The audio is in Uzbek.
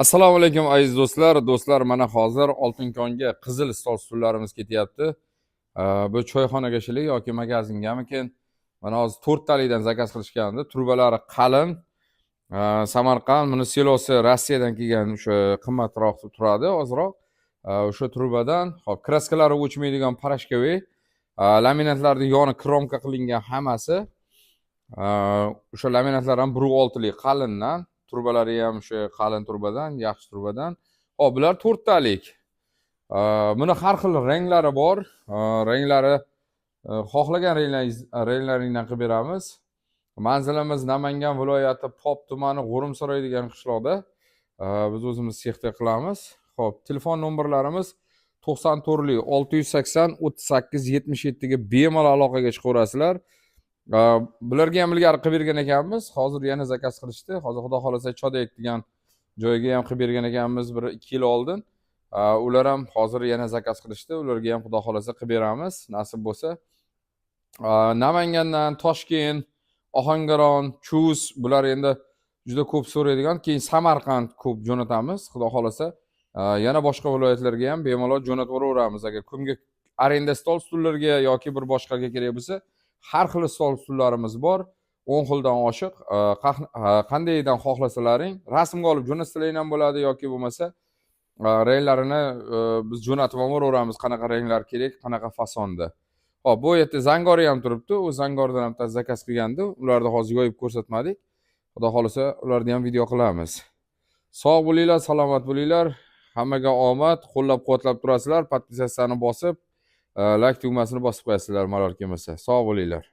Assalomu alaykum aziz do'stlar. Do'stlar, mana hozir Oltinkonga qizil stol stullarimiz ketyapti. Bu choyxonaga shilik yoki magazingamikin. Mana hozir 4 talikdan zakaz qilishgandi. Trubalari qalin. Samarqand, buni silosi Rossiyadan kelgan, o'sha qimmatroq turadi, ozroq. O'sha trubadan, hop, kraskalari o'chmaydigan parashkoviy, laminatlarning yoni kromka qilingan hammasi. O'sha laminatlar ham 1.6 lik qalindan. Turbalari ham o'sha qalin turbadan, yaxshi turbadan. Hop, bular 4 talik. Buni har xil ranglari bor. Ranglari xohlagan ranglaringdan qilib beramiz. Manzilimiz Namangan viloyati Pop tumani G'urumsaroy degan qishloqda. Biz o'zimiz sexda qilamiz. Hop, telefon nomerlarimiz 94 680 38 77 ga bemalol aloqaga chiqaverasizlar. Bularga ham ilgari qilib bergan ekanmiz. Hozir yana zakaz qilishdi. Hozir xudo xolasa Chodek degan joyga ham qilib bergan ekanmiz 1-2 yil oldin. Ular ham hozir yana zakaz qilishdi. Ularga ham xudo xolasa qilib beramiz, nasib bo'lsa. Namangandan Toshkent, Ohangaron, Chus bular endi juda ko'p so'raydigan. Keyin Samarqand ko'p jo'natamiz, xudo xolasa. Yana boshqa viloyatlarga ham bemalol jo'natib yuboramiz. Agar kimga arenda stol stullarga yoki bir boshqaga kerak bo'lsa, har xil stol stullarimiz bor. 10 xildan oshiq. Qandaydan xohlasalaring, rasmga olib jo'natsalaring ham bo'ladi yoki bo'lmasa, ranglarini biz jo'natib yuboramiz, qanaqa ranglar kerak, qanaqa fasonda. Hop, bu yerda zangori ham turibdi. U zangordan ham zakaz qilgandi. Ularni hozir yoyib ko'rsatmadik. Xudo xolasa ularni ham video qilamiz. Sog' bo'linglar, salomat bo'linglar. Hammaga omad, qo'llab-quvvatlab turasizlar, podpisatsiyani bosib, like tugmasini bosib qo'yasizlar malol kelmasa. Sog' bo'linglar.